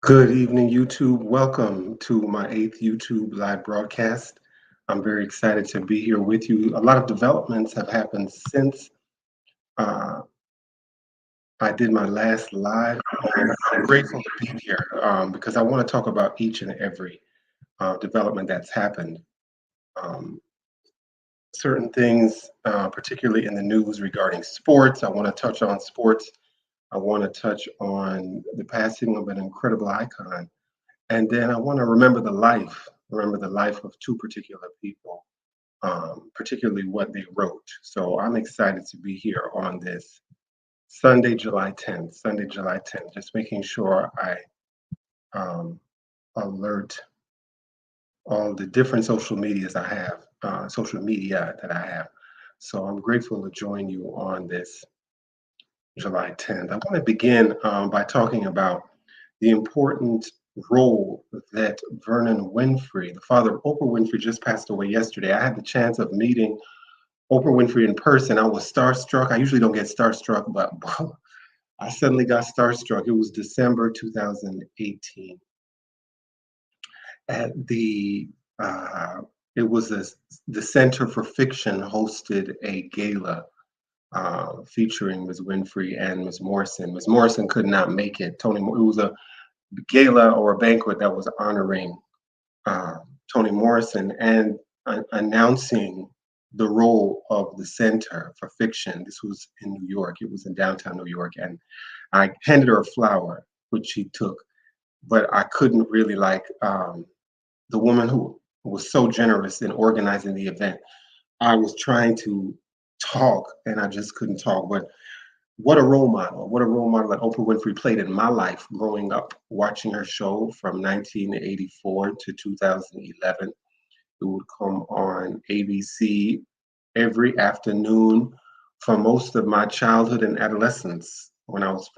Good evening, YouTube. Welcome to my eighth YouTube live broadcast. I'm very excited to be here with you. A lot of developments have happened since uh, I did my last live. I'm grateful to be here because I want to talk about each and every development that's happened. Um, Certain things, particularly in the news regarding sports, I want to touch on sports. I want to touch on the passing of an incredible icon. And then I want to remember the life of two particular people, particularly what they wrote. So I'm excited to be here on this Sunday, July 10th, just making sure I um, alert all the different social media that I have. So I'm grateful to join you on this July 10th. I want to begin by talking about the important role that Vernon Winfrey, the father of Oprah Winfrey, just passed away yesterday. I had the chance of meeting Oprah Winfrey in person. I was starstruck. I usually don't get starstruck, but I suddenly got starstruck. It was December 2018 at uh, it was the Center for Fiction hosted a gala featuring Ms. Winfrey and Ms. Morrison. Ms. Morrison could not make it. It was a gala or a banquet that was honoring uh, Toni Morrison and announcing the role of the Center for Fiction. This was in New York. It was in downtown New York, and I handed her a flower, which she took, but I couldn't really the woman who was so generous in organizing the event. I was trying to talk, and I just couldn't talk, but what a role model. What a role model that Oprah Winfrey played in my life growing up, watching her show from 1984 to 2011. It would come on ABC every afternoon for most of my childhood and adolescence, when I was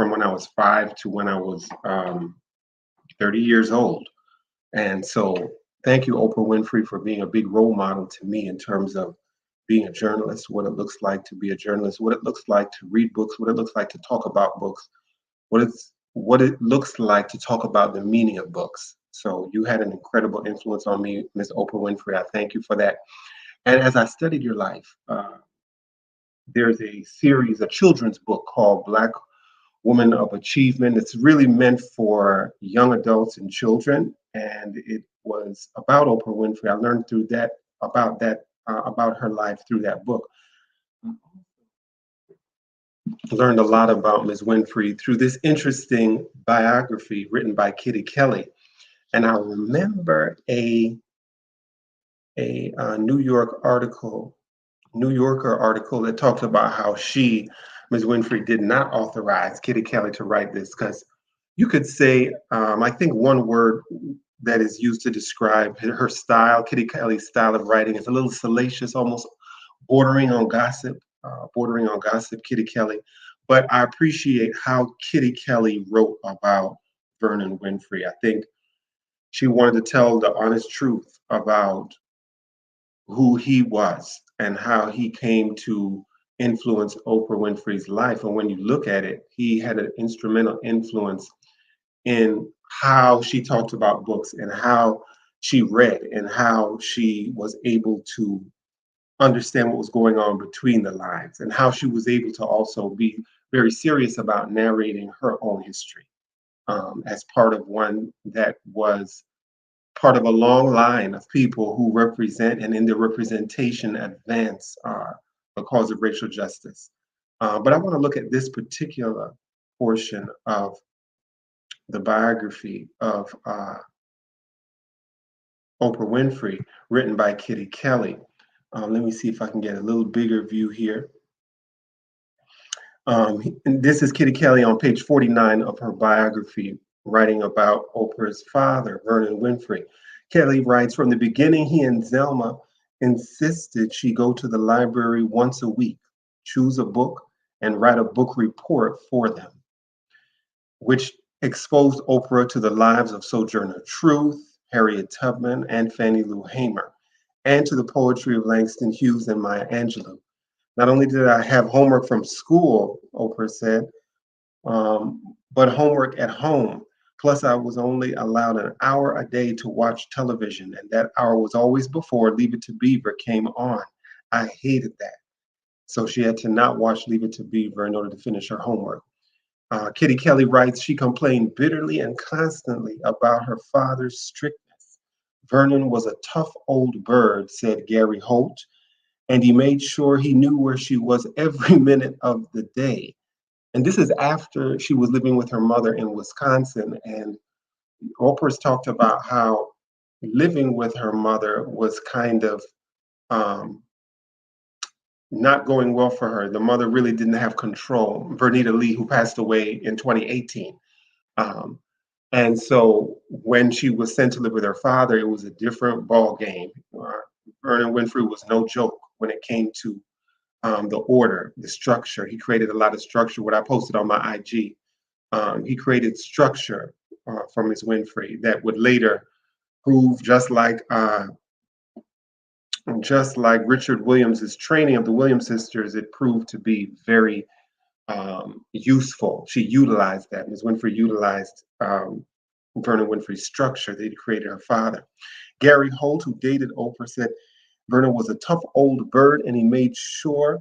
5 to when I was 30 years old. And so thank you, Oprah Winfrey, for being a big role model to me in terms of being a journalist, what it looks like to be a journalist, what it looks like to read books, what it looks like to talk about books, what it looks like to talk about the meaning of books. So you had an incredible influence on me, Miss Oprah Winfrey. I thank you for that. And as I studied your life, there's a children's book called Black Woman of Achievement. It's really meant for young adults and children, and it was about Oprah Winfrey. I learned about her life through that book. Learned a lot about Ms. Winfrey through this interesting biography written by Kitty Kelly. And I remember a New Yorker article that talked about how Ms. Winfrey, did not authorize Kitty Kelly to write this because you could say, I think one word that is used to describe her style, Kitty Kelly's style of writing, is a little salacious, almost bordering on gossip, Kitty Kelly. But I appreciate how Kitty Kelly wrote about Vernon Winfrey. I think she wanted to tell the honest truth about who he was and how he came to influence Oprah Winfrey's life. And when you look at it, he had an instrumental influence in how she talked about books and how she read and how she was able to understand what was going on between the lines and how she was able to also be very serious about narrating her own history as part of one that was part of a long line of people who represent and in their representation advance the cause of racial justice. But I want to look at this particular portion of the biography of Oprah Winfrey, written by Kitty Kelly. Let me see if I can get a little bigger view here. And this is Kitty Kelly on page 49 of her biography, writing about Oprah's father, Vernon Winfrey. Kelly writes, from the beginning, he and Zelma insisted she go to the library once a week, choose a book, and write a book report for them, which exposed Oprah to the lives of Sojourner Truth, Harriet Tubman, and Fannie Lou Hamer, and to the poetry of Langston Hughes and Maya Angelou. Not only did I have homework from school, Oprah said, but homework at home. Plus, I was only allowed an hour a day to watch television, and that hour was always before Leave It to Beaver came on. I hated that. So she had to not watch Leave It to Beaver in order to finish her homework. Kitty Kelly writes, she complained bitterly and constantly about her father's strictness. Vernon was a tough old bird, said Gary Holt, and he made sure he knew where she was every minute of the day. And this is after she was living with her mother in Wisconsin. And Oprah's talked about how living with her mother was kind of um, not going well for her. The mother really didn't have control. Vernita Lee, who passed away in 2018. Um, and so when she was sent to live with her father, it was a different ball game. Vernon Winfrey was no joke when it came to the order, the structure. He created a lot of structure. What I posted on my IG, he created structure for Ms. Winfrey that would later prove, just like Richard Williams's training of the Williams sisters, it proved to be very useful. She utilized that. Ms. Winfrey utilized Vernon Winfrey's structure that he created her father. Gary Holt, who dated Oprah, said Vernon was a tough old bird and he made sure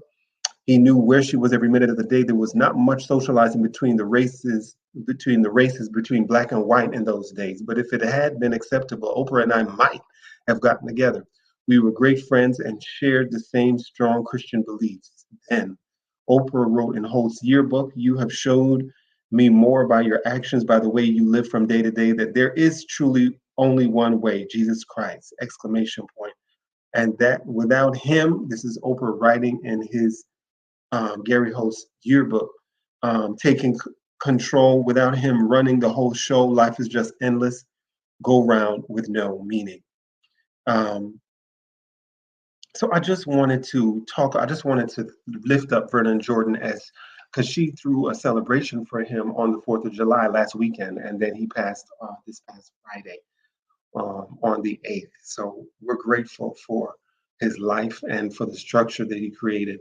he knew where she was every minute of the day. There was not much socializing between black and white in those days. But if it had been acceptable, Oprah and I might have gotten together. We were great friends and shared the same strong Christian beliefs. Then Oprah wrote in Holt's yearbook, you have showed me more by your actions, by the way you live from day to day, that there is truly only one way, Jesus Christ, exclamation point. And that without him, this is Oprah writing in his Gary Holt's yearbook, taking control. Without him running the whole show, life is just endless, go round with no meaning. Um, so I just wanted to lift up Vernon Jordan because she threw a celebration for him on the 4th of July last weekend, and then he passed this past Friday on the 8th. So we're grateful for his life and for the structure that he created.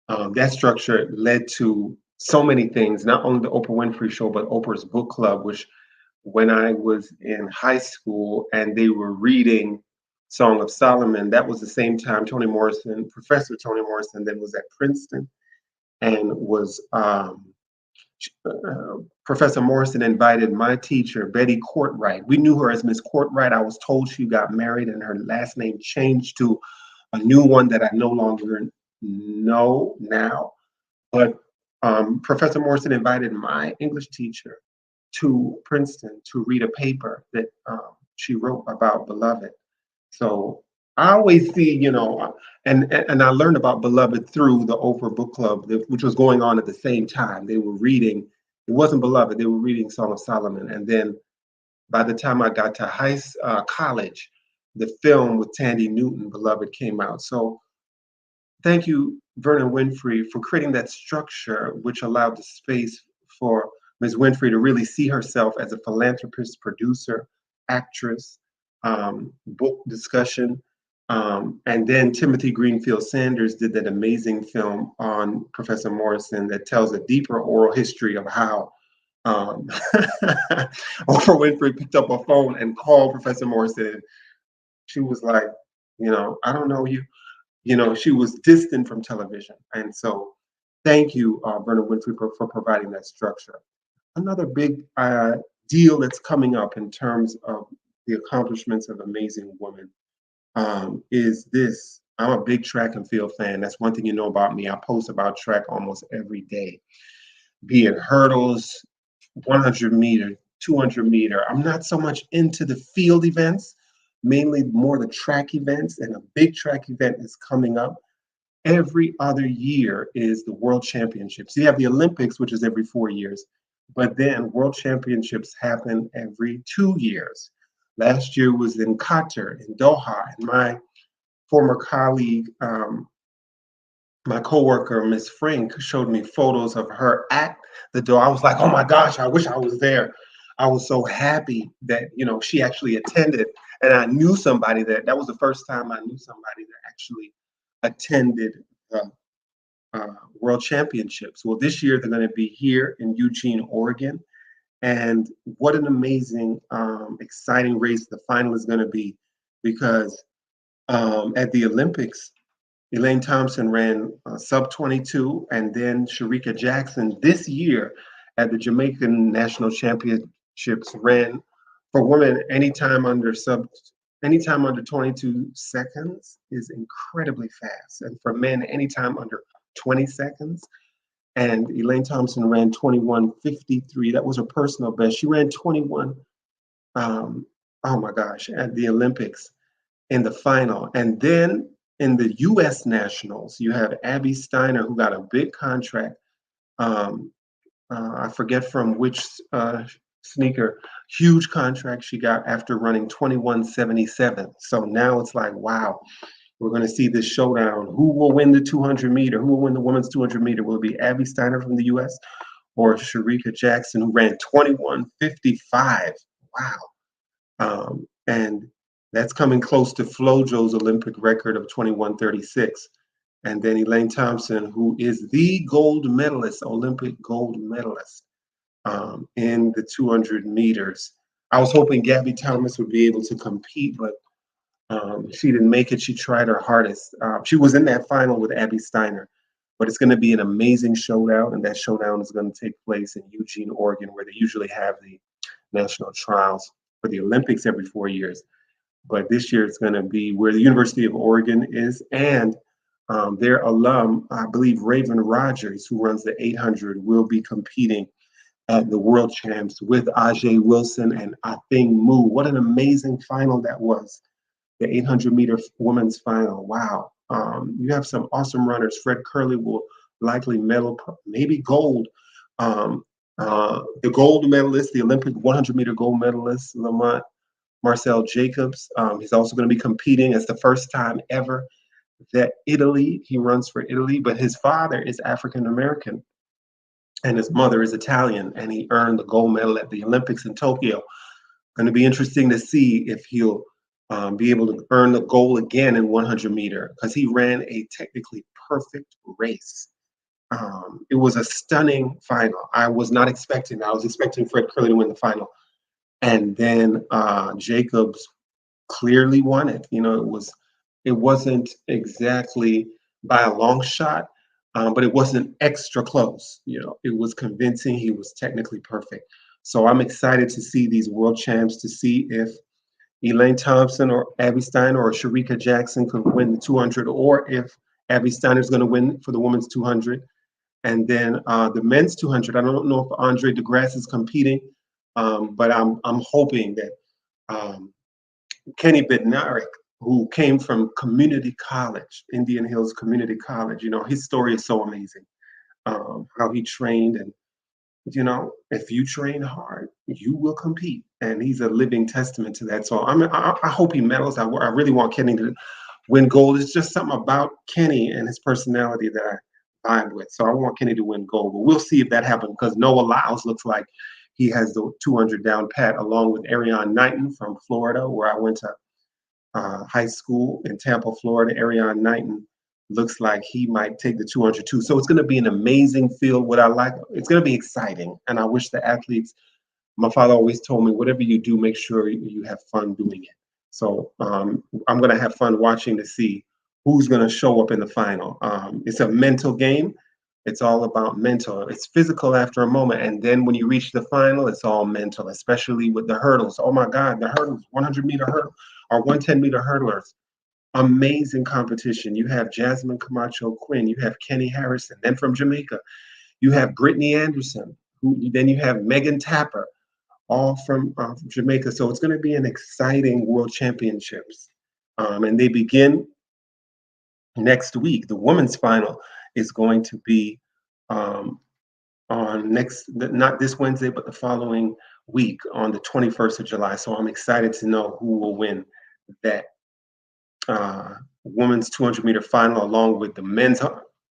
That structure led to so many things, not only the Oprah Winfrey Show, but Oprah's book club, which when I was in high school and they were reading Song of Solomon, that was the same time Professor Toni Morrison, then was at Princeton and was Professor Morrison invited my teacher, Betty Courtwright. We knew her as Miss Courtwright. I was told she got married and her last name changed to a new one that I no longer know now. But Professor Morrison invited my English teacher to Princeton to read a paper that she wrote about Beloved. So I always see, and I learned about Beloved through the Oprah Book Club, which was going on at the same time. They were reading, it wasn't Beloved, they were reading Song of Solomon. And then by the time I got to college, the film with Tandy Newton, Beloved, came out. So thank you, Vernon Winfrey, for creating that structure which allowed the space for Ms. Winfrey to really see herself as a philanthropist, producer, actress, book discussion. And then Timothy Greenfield Sanders did that amazing film on Professor Morrison that tells a deeper oral history of how Oprah Winfrey picked up a phone and called Professor Morrison. She was like, I don't know you. She was distant from television. And so thank you, Vernon Winfrey, for providing that structure. Another big deal that's coming up in terms of the accomplishments of amazing women is this. I'm a big track and field fan. That's one thing you know about me. I post about track almost every day, be it hurdles, 100 meter, 200 meter. I'm not so much into the field events, mainly more the track events, and a big track event is coming up. Every other year is the World Championships. You have the Olympics, which is every 4 years, but then World Championships happen every 2 years. Last year was in Qatar, in Doha, and my former colleague, my coworker, Miss Frank, showed me photos of her at the door. I was like, oh my gosh, I wish I was there. I was so happy that, she actually attended. And I knew somebody that was the first time I knew somebody that actually attended the World Championships. Well, this year they're going to be here in Eugene, Oregon. And what an amazing, exciting race the final is going to be, because at the Olympics, Elaine Thompson ran sub 22, and then Sharika Jackson this year at the Jamaican National Championships ran for women anytime under 22 seconds is incredibly fast, and for men anytime under 20 seconds. And Elaine Thompson ran 21:53. That was her personal best. She ran 21. Um, oh my gosh, at the Olympics in the final. And then in the U.S. Nationals, you have Abby Steiner, who got a big contract. Um, I forget from which sneaker, huge contract she got after running 21:77. So now it's like, wow, we're going to see this showdown. Who will win the 200 meter? Who will win the women's 200 meter? Will it be Abby Steiner from the U.S. or Sharika Jackson, who ran 21:55? Wow. And that's coming close to Flojo's Olympic record of 21:36. And then Elaine Thompson, who is the gold medalist, Olympic gold medalist in the 200 meters. I was hoping Gabby Thomas would be able to compete, but she didn't make it. She tried her hardest. She was in that final with Abby Steiner, but it's going to be an amazing showdown, and that showdown is going to take place in Eugene, Oregon, where they usually have the national trials for the Olympics every 4 years. But this year it's going to be where the University of Oregon is, and their alum, I believe Raven Rogers, who runs the 800, will be competing at the World Champs with Ajay Wilson and Athing Mu. What an amazing final that was, the 800-meter women's final. Wow. You have some awesome runners. Fred Curley will likely medal, maybe gold. The gold medalist, the Olympic 100-meter gold medalist, Lamont Marcel Jacobs. He's also going to be competing. It's the first time ever that he runs for Italy, but his father is African American and his mother is Italian, and he earned the gold medal at the Olympics in Tokyo. Going to be interesting to see if he'll be able to earn the gold again in 100 meter, because he ran a technically perfect race. It was a stunning final. I was not expecting that. I was expecting Fred Curley to win the final. And then Jacobs clearly won it. You know, it wasn't exactly by a long shot, but it wasn't extra close. You know, it was convincing. He was technically perfect. So I'm excited to see these world champs, to see if Elaine Thompson or Abby Steiner or Sharika Jackson could win the 200, or if Abby Steiner is going to win for the women's 200. And then the men's 200, I don't know if Andre DeGrasse is competing, but I'm hoping that Kenny Bednarik, who came from community college, Indian Hills Community College, you know, his story is so amazing. How he trained, and you know, if you train hard, you will compete, and he's a living testament to that. So I hope he medals. I really want Kenny to win gold. It's just something about Kenny and his personality that I vibe with. So I want Kenny to win gold, but we'll see if that happens, because Noah Lyles looks like he has the 200 down pat, along with Ariane Knighton from Florida, where I went to high school in Tampa, Florida. Ariane Knighton looks like he might take the 200 too. So it's going to be an amazing field. What I like, it's going to be exciting, and I wish the athletes. My father always told me, whatever you do, make sure you have fun doing it. So I'm going to have fun watching to see who's going to show up in the final. It's a mental game. It's all about mental. It's physical after a moment, and then when you reach the final, it's all mental, especially with the hurdles. Oh my God, the hurdles, 100-meter hurdle or 110-meter hurdlers. Amazing competition. You have Jasmine Camacho Quinn, you have Kenny Harrison, then from Jamaica, you have Brittany Anderson, then you have Megan Tapper, all from Jamaica. So it's going to be an exciting World Championships. And they begin next week. The women's final is going to be um, on not this Wednesday, but the following week on the 21st of July. So I'm excited to know who will win that women's 200-meter final, along with the men's,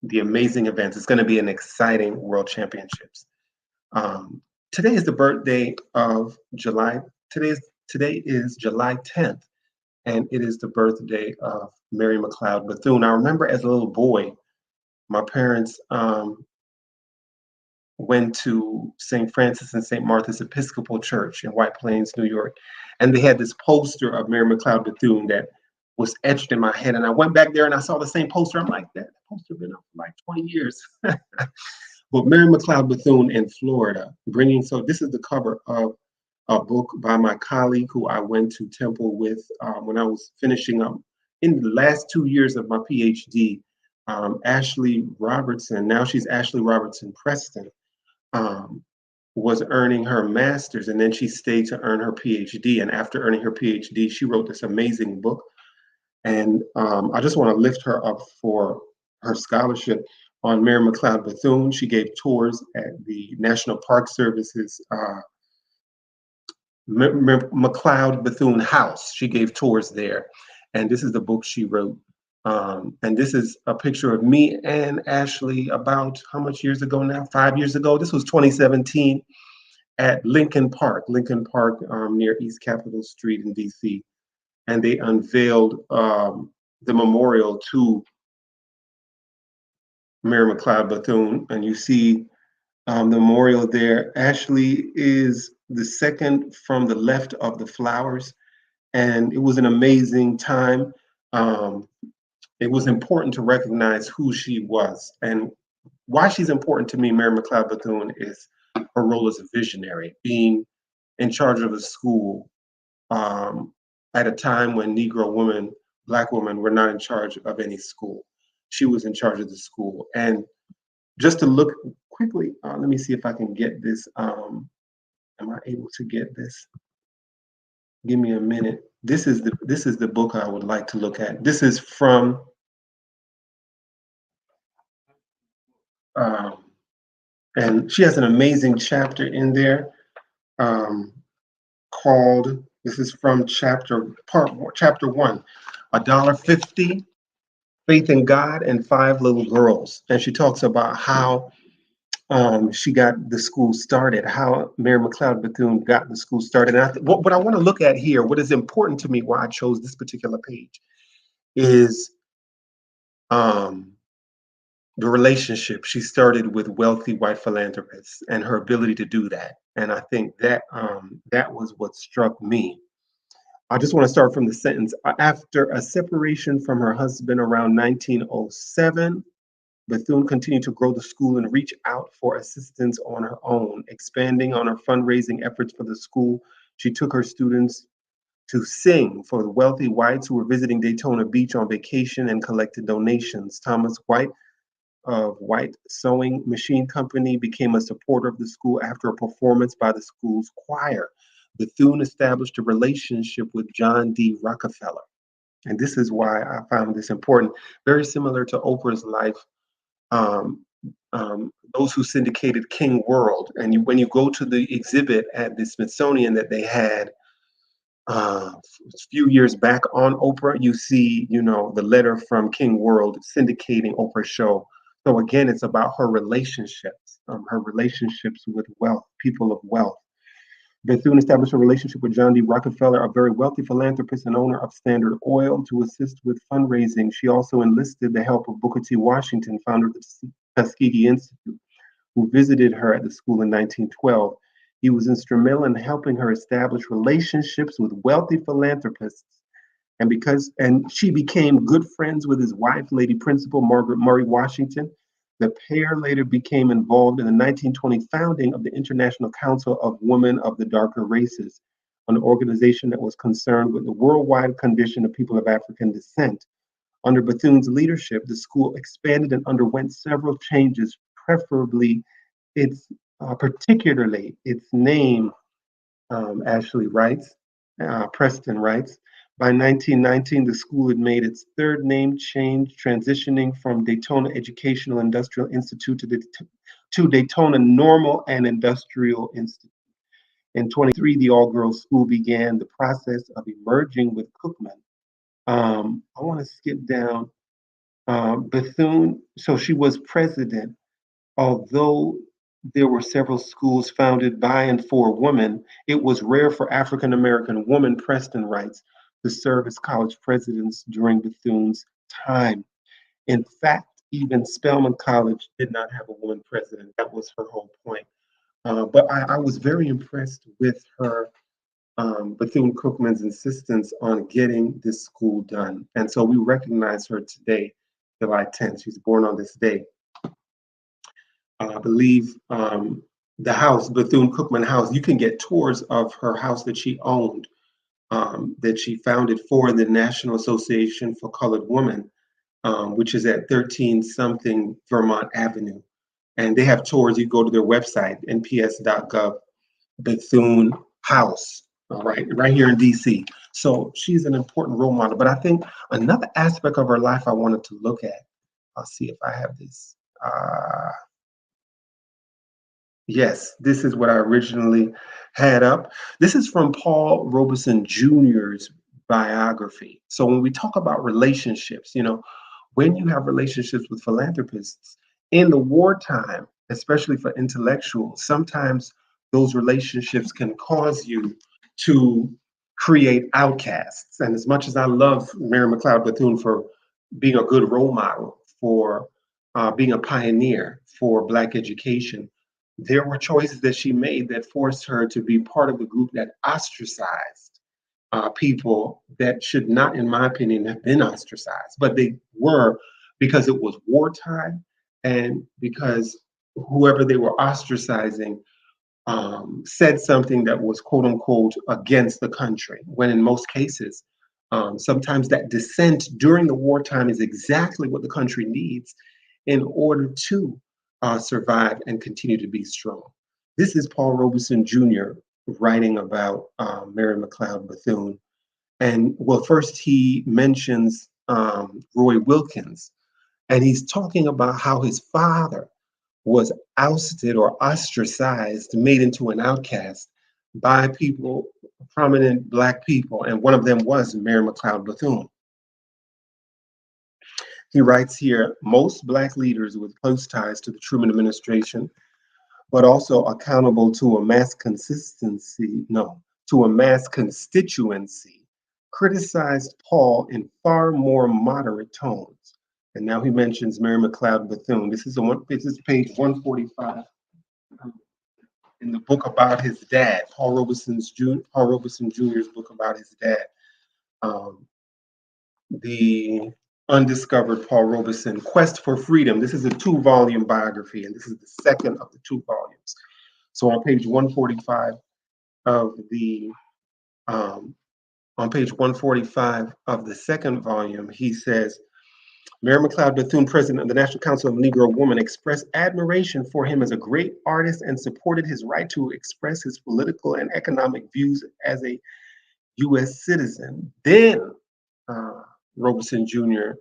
the amazing events. It's going to be an exciting World Championships. Today is the birthday of July. Today is July 10th, and it is the birthday of Mary McLeod Bethune. I remember as a little boy, my parents went to St. Francis and St. Martha's Episcopal Church in White Plains, New York. And they had this poster of Mary McLeod Bethune that was etched in my head. And I went back there and I saw the same poster. I'm like, that poster been up for like 20 years. But Mary McLeod Bethune in Florida, so this is the cover of a book by my colleague who I went to Temple with when I was finishing up in the last 2 years of my PhD. Ashley Robertson, now she's Ashley Robertson Preston, was earning her master's, and then she stayed to earn her PhD. And after earning her PhD, she wrote this amazing book. And I just want to lift her up for her scholarship on Mary McLeod Bethune. She gave tours at the National Park Service's McLeod Bethune House. She gave tours there. And this is the book she wrote. And this is a picture of me and Ashley about how much years ago now? 5 years ago. This was 2017 at Lincoln Park near East Capitol Street in DC. And they unveiled the memorial to Mary McLeod Bethune. And you see the memorial there. Ashley is the second from the left of the flowers. And it was an amazing time. It was important to recognize who she was. And why she's important to me, Mary McLeod Bethune, is her role as a visionary, being in charge of a school at a time when Negro women, Black women, were not in charge of any school. She was in charge of the school. And just to look quickly, let me see if I can get this. Am I able to get this? Give me a minute. This is the book I would like to look at. This is from and she has an amazing chapter in there called, this is from chapter 1, $1.50, Faith in God and 5 Little Girls. And she talks about how she got the school started, how Mary McLeod Bethune got the school started. And what I want to look at here, what is important to me, why I chose this particular page, is the relationship she started with wealthy white philanthropists and her ability to do that. And I think that that was what struck me. I just want to start from the sentence. After a separation from her husband around 1907, Bethune continued to grow the school and reach out for assistance on her own. Expanding on her fundraising efforts for the school, she took her students to sing for the wealthy whites who were visiting Daytona Beach on vacation and collected donations. Thomas White of White Sewing Machine Company became a supporter of the school after a performance by the school's choir. Bethune established a relationship with John D. Rockefeller. And this is why I found this important. Very similar to Oprah's life. Those who syndicated King World, and when you go to the exhibit at the Smithsonian that they had a few years back on Oprah, you see, the letter from King World syndicating Oprah's show. So again, it's about her relationships with wealth, people of wealth. Bethune established a relationship with John D. Rockefeller, a very wealthy philanthropist and owner of Standard Oil, to assist with fundraising. She also enlisted the help of Booker T. Washington, founder of the Tuskegee Institute, who visited her at the school in 1912. He was instrumental in helping her establish relationships with wealthy philanthropists. And she became good friends with his wife, Lady Principal Margaret Murray Washington. The pair later became involved in the 1920 founding of the International Council of Women of the Darker Races, an organization that was concerned with the worldwide condition of people of African descent. Under Bethune's leadership, the school expanded and underwent several changes, particularly its name, Ashley writes, Preston writes. By 1919, the school had made its third name change, transitioning from Daytona Educational Industrial Institute to Daytona Normal and Industrial Institute. In 23, the all-girls school began the process of emerging with Cookman. I want to skip down. Bethune, so she was president, although there were several schools founded by and for women. It was rare for African American women, Preston writes, to serve as college presidents during Bethune's time. In fact, Even Spelman College did not have a woman president. That was her whole point. But I was very impressed with her Bethune Cookman's insistence on getting this school done. And so we recognize her today, July 10th. She was born on this day. I believe the house, Bethune Cookman House, you can get tours of her house that she owned, that she founded for the National Association for Colored Women, which is at 13 something Vermont Avenue. And they have tours. You go to their website, nps.gov, Bethune House, all right here in DC. So she's an important role model. But I think another aspect of her life I wanted to look at, I'll see if I have this. Yes, this is what I originally had up. This is from Paul Robeson Jr.'s biography. So when we talk about relationships, when you have relationships with philanthropists in the wartime, especially for intellectuals, sometimes those relationships can cause you to create outcasts. And as much as I love Mary McLeod Bethune for being a good role model, for being a pioneer for Black education, there were choices that she made that forced her to be part of a group that ostracized people that should not, in my opinion, have been ostracized, but they were because it was wartime and because whoever they were ostracizing said something that was quote unquote against the country, when in most cases, sometimes that dissent during the wartime is exactly what the country needs in order to survive and continue to be strong. This is Paul Robeson Jr. writing about Mary McLeod Bethune. And well, first he mentions Roy Wilkins, and he's talking about how his father was ousted or ostracized, made into an outcast by people, prominent Black people, and one of them was Mary McLeod Bethune. He writes here, most Black leaders with close ties to the Truman administration, but also accountable to a mass constituency, criticized Paul in far more moderate tones. And now he mentions Mary McLeod Bethune. This is page 145 in the book about his dad, Paul Robeson Jr.'s book about his dad. The Undiscovered Paul Robeson, Quest for Freedom. This is a 2-volume biography, and this is the second of the 2 volumes. So on page 145 of the second volume, he says, Mary McLeod Bethune, president of the National Council of Negro Women, expressed admiration for him as a great artist and supported his right to express his political and economic views as a U.S. citizen. Then Robeson Jr.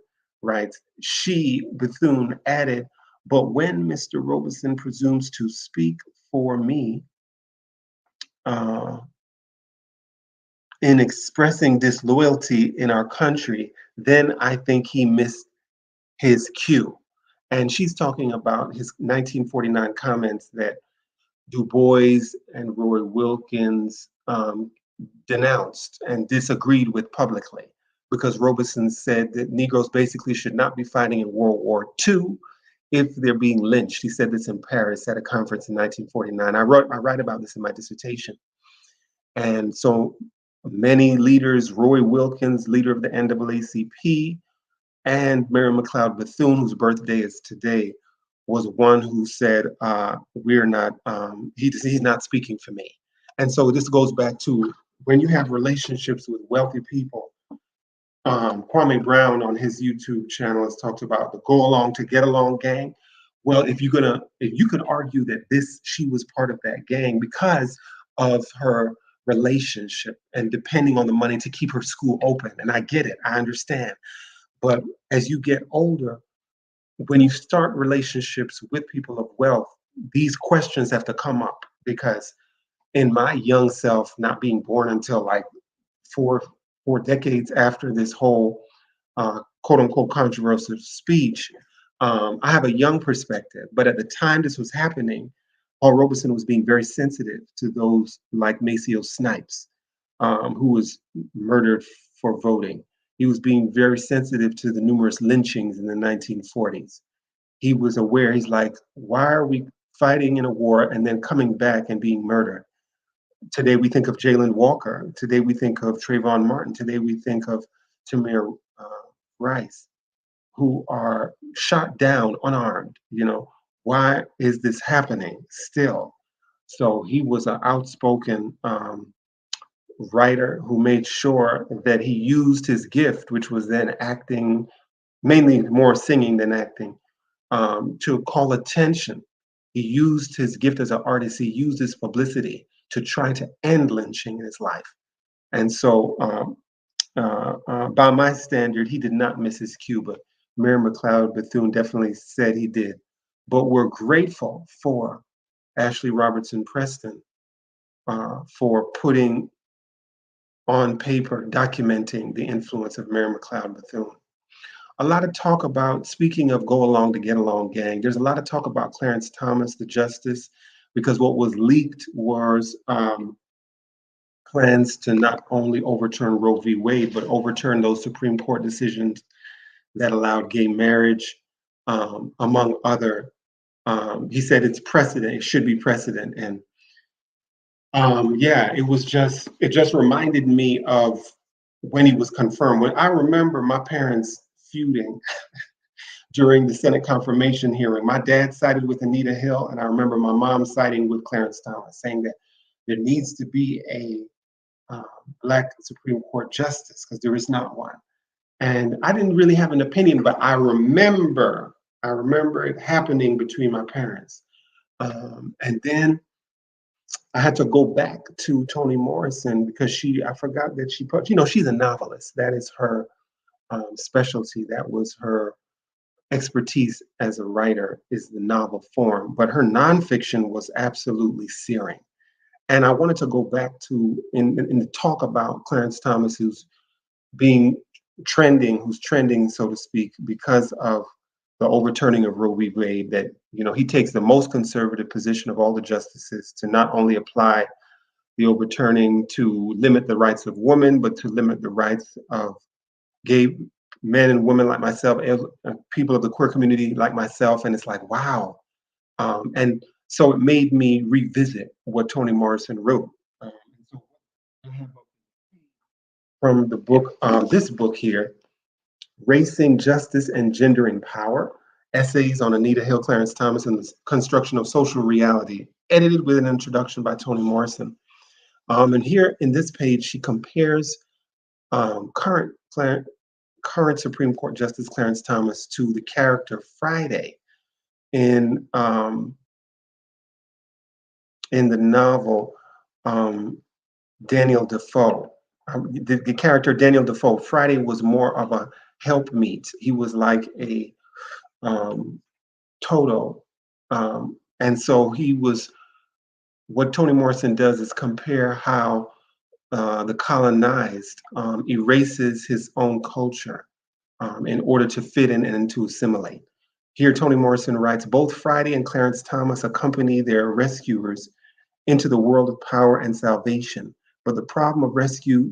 writes, she, Bethune, added, but when Mr. Robeson presumes to speak for me in expressing disloyalty in our country, then I think he missed his cue. And she's talking about his 1949 comments that Du Bois and Roy Wilkins denounced and disagreed with publicly, because Robeson said that Negroes basically should not be fighting in World War II if they're being lynched. He said this in Paris at a conference in 1949. I write about this in my dissertation. And so many leaders, Roy Wilkins, leader of the NAACP, and Mary McLeod Bethune, whose birthday is today, was one who said, we're not, he's not speaking for me. And so this goes back to when you have relationships with wealthy people. Kwame Brown on his YouTube channel has talked about the go along to get along gang. Well, if you could argue that she was part of that gang because of her relationship and depending on the money to keep her school open. And I get it, I understand. But as you get older, when you start relationships with people of wealth, these questions have to come up, because in my young self, not being born until like four decades after this whole quote unquote controversial speech, I have a young perspective. But at the time this was happening, Paul Robeson was being very sensitive to those like Maceo Snipes, who was murdered for voting. He was being very sensitive to the numerous lynchings in the 1940s. he was aware. He's like, why are we fighting in a war and then coming back and being murdered? Today we think of Jalen Walker. Today we think of Trayvon Martin. Today we think of Tamir Rice, who are shot down unarmed. Why is this happening still? So he was an outspoken writer who made sure that he used his gift, which was then acting, mainly more singing than acting, to call attention. He used his gift as an artist, he used his publicity to try to end lynching in his life. And so, by my standard, he did not miss his cue, but Mary McLeod Bethune definitely said he did. But we're grateful for Ashley Robertson Preston for putting on paper, documenting the influence of Mary McLeod Bethune. A lot of talk about, speaking of go along to get along gang, there's a lot of talk about Clarence Thomas, the justice, because what was leaked was plans to not only overturn Roe v. Wade, but overturn those Supreme Court decisions that allowed gay marriage, among other. He said it's precedent, it should be precedent. And yeah, it just reminded me of when he was confirmed. When I remember my parents feuding during the Senate confirmation hearing. My dad sided with Anita Hill, and I remember my mom siding with Clarence Thomas, saying that there needs to be a Black Supreme Court justice because there is not one. And I didn't really have an opinion, but I remember it happening between my parents. And then I had to go back to Toni Morrison because I forgot that she put, she's a novelist. That is her specialty. That was her expertise as a writer, is the novel form, but her nonfiction was absolutely searing. And I wanted to go back to in the talk about Clarence Thomas, who's trending, so to speak, because of the overturning of Roe v. Wade, that he takes the most conservative position of all the justices to not only apply the overturning to limit the rights of women, but to limit the rights of gay men and women like myself, people of the queer community like myself. And it's like, wow. And so it made me revisit what Toni Morrison wrote. From the book, this book here, Racing Justice and Gendering Power, Essays on Anita Hill, Clarence Thomas, and the Construction of Social Reality, edited with an introduction by Toni Morrison. And here in this page, she compares current Supreme Court Justice Clarence Thomas to the character Friday in the novel Daniel Defoe. The character Daniel Defoe, Friday was more of a helpmeet. He was like a Toto. And so what Toni Morrison does is compare how the colonized erases his own culture in order to fit in and to assimilate. Here, Toni Morrison writes, both Friday and Clarence Thomas accompany their rescuers into the world of power and salvation, but the problem of rescue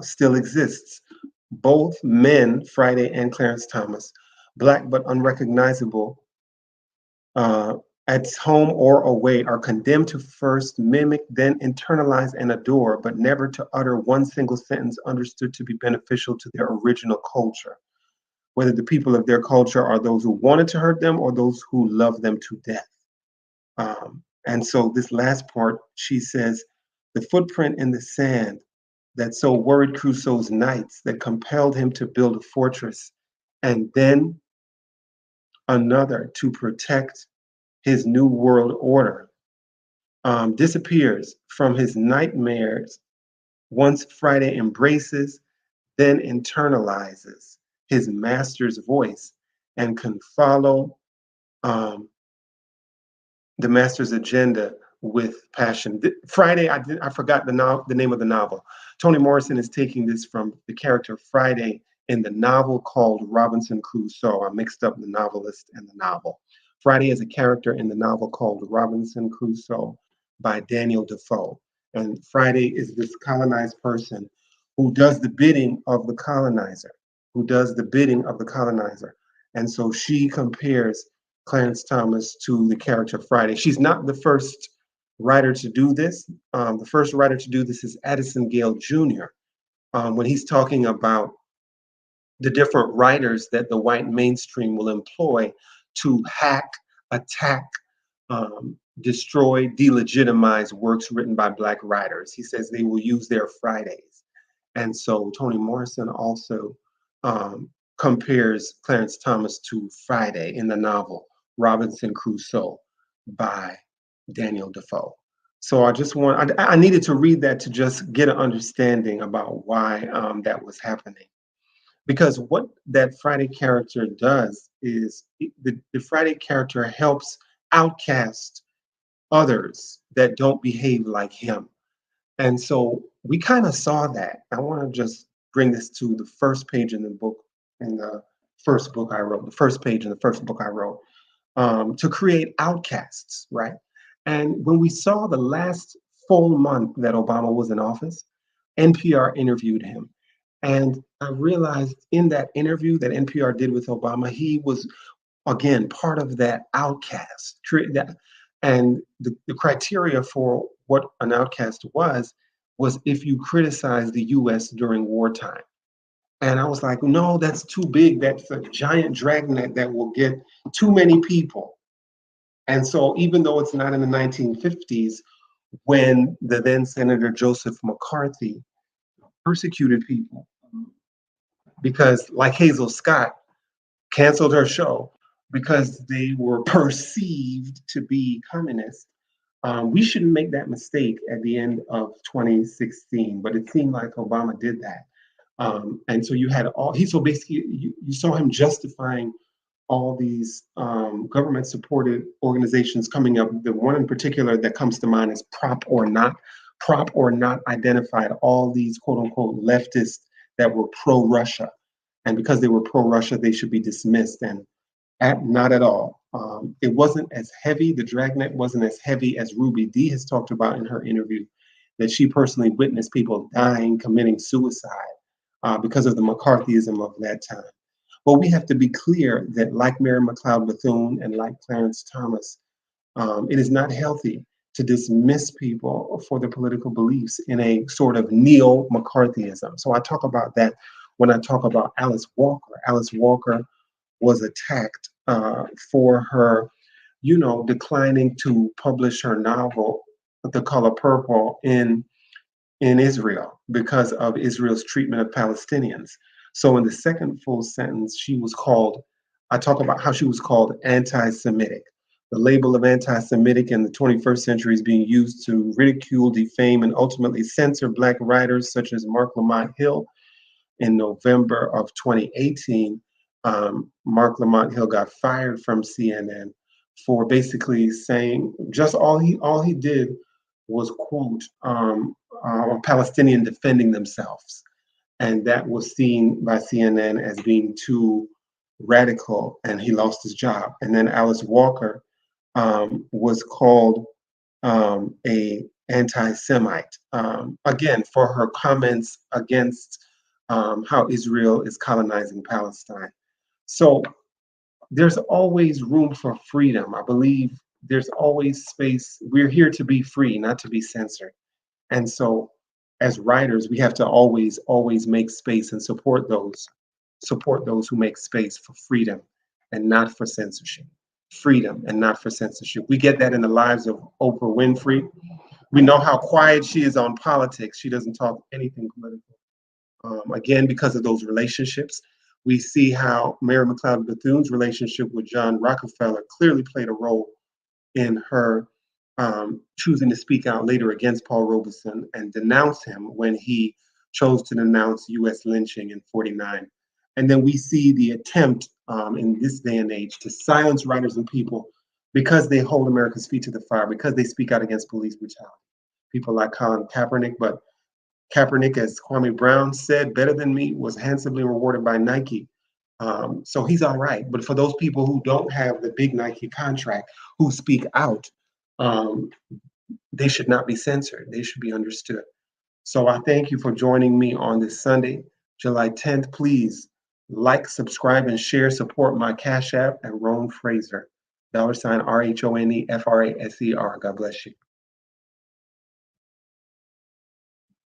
still exists. Both men, Friday and Clarence Thomas, Black but unrecognizable, at home or away, are condemned to first mimic, then internalize and adore, but never to utter one single sentence understood to be beneficial to their original culture, whether the people of their culture are those who wanted to hurt them or those who love them to death. And so this last part, she says, the footprint in the sand that so worried Crusoe's nights, that compelled him to build a fortress, and then another to protect his new world order, disappears from his nightmares once Friday embraces, then internalizes his master's voice and can follow the master's agenda with passion. Friday, I forgot the name of the novel. Toni Morrison is taking this from the character Friday in the novel called Robinson Crusoe. I mixed up the novelist and the novel. Friday is a character in the novel called Robinson Crusoe by Daniel Defoe. And Friday is this colonized person who does the bidding of the colonizer, And so she compares Clarence Thomas to the character Friday. She's not the first writer to do this. The first writer to do this is Addison Gale Jr. When he's talking about the different writers that the white mainstream will employ to hack, attack, destroy, delegitimize works written by Black writers. He says they will use their Fridays. And so Toni Morrison also compares Clarence Thomas to Friday in the novel Robinson Crusoe by Daniel Defoe. So I needed to read that to just get an understanding about why that was happening. Because what that Friday character does is the Friday character helps outcast others that don't behave like him. And so we kind of saw that. I want to just bring this to the first page in the book, in the first book I wrote, the first page in the first book I wrote, to create outcasts, right? And when we saw the last full month that Obama was in office, NPR interviewed him. And I realized in that interview that NPR did with Obama, he was, again, part of that outcast. And the criteria for what an outcast was if you criticize the US during wartime. And I was like, no, that's too big. That's a giant dragnet that will get too many people. And so even though it's not in the 1950s, when the then Senator Joseph McCarthy persecuted people, because like Hazel Scott canceled her show because they were perceived to be communist. We shouldn't make that mistake at the end of 2016, but it seemed like Obama did that. And so you had so basically you saw him justifying all these government supported organizations coming up. The one in particular that comes to mind is Prop or Not. Prop or Not identified all these quote unquote leftists that were pro Russia. And because they were pro Russia, they should be dismissed. And not at all. It wasn't as heavy, the dragnet wasn't as heavy as Ruby Dee has talked about in her interview, that she personally witnessed people dying, committing suicide because of the McCarthyism of that time. But we have to be clear that like Mary McLeod Bethune and like Clarence Thomas, it is not healthy to dismiss people for their political beliefs in a sort of neo-McCarthyism. So I talk about that when I talk about Alice Walker. Alice Walker was attacked for her, declining to publish her novel, The Color Purple, in Israel because of Israel's treatment of Palestinians. So in the second full sentence, I talk about how she was called anti-Semitic. The label of anti-Semitic in the 21st century is being used to ridicule, defame, and ultimately censor Black writers such as Mark Lamont Hill. In November of 2018, Mark Lamont Hill got fired from CNN for basically saying just all he did was quote a Palestinian defending themselves, and that was seen by CNN as being too radical, and he lost his job. And then Alice Walker was called a anti-Semite, again, for her comments against how Israel is colonizing Palestine. So there's always room for freedom. I believe there's always space. We're here to be free, not to be censored. And so as writers, we have to always make space and support those who make space for freedom and not for censorship. Freedom and not for censorship. We get that in the lives of Oprah Winfrey. We know how quiet she is on politics. She doesn't talk anything political. Again, because of those relationships, we see how Mary McLeod Bethune's relationship with John Rockefeller clearly played a role in her choosing to speak out later against Paul Robeson and denounce him when he chose to denounce U.S. lynching in '49. And then we see the attempt in this day and age to silence writers and people because they hold America's feet to the fire, because they speak out against police brutality. People like Colin Kaepernick, but Kaepernick, as Kwame Brown said, better than me, was handsomely rewarded by Nike. So he's all right. But for those people who don't have the big Nike contract, who speak out, they should not be censored. They should be understood. So I thank you for joining me on this Sunday, July 10th. Please Like, subscribe, and share. Support my Cash App at Roan Fraser. $RHONEFRASER. God bless you.